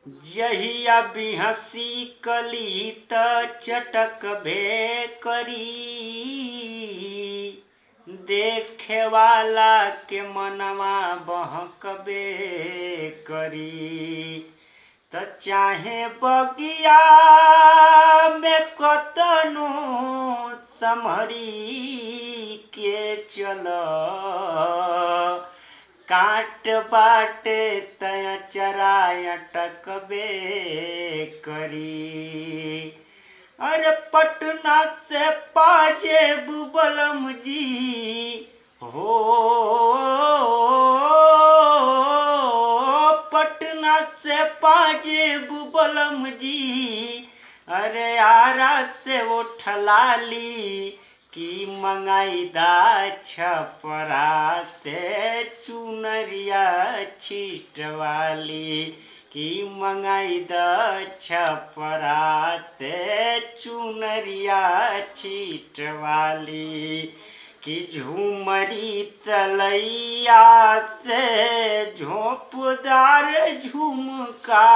जहिया बिहसी कली त चटकबे करी। देखे वाला के मनवा बहकबे करी। त चाहे बगिया में कतनो समहरी के चल, काट बाटे तय चराय टकबे करी। अरे पटना से पाजेब बलम जी हो, पटना से पाजेब बलम जी। अरे आरा से उठलाली की मंगाईदा छपरा से चुनरिया छिटवाली। की मंगाईदा छपरा से चुनरिया छिटवाली। कि झूमरी तलैया से झोंपदार झुमका,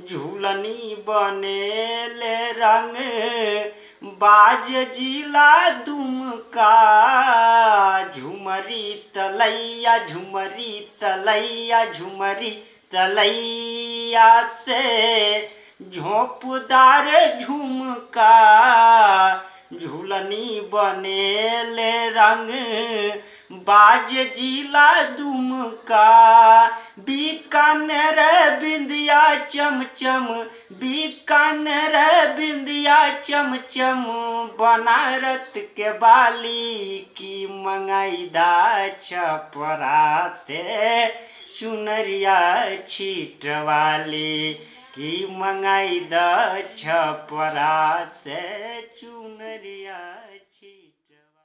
झूलनी बनेले रंग बाज जिला दुमका। झुमरी तलैया झुमरी तलैया झुमरी तलैया से झोंपदार झुमका, झूलनी बनेले रंग बाज जिला दुमका। बीकानेर बिंदिया चमचम, बीकानेर बिंदिया चमचम, बनारस के बाली की मंगाईदा छपरा से चुनरिया छिटवाली। की मंगाईदा छपरा से चुनरिया छिटवाली।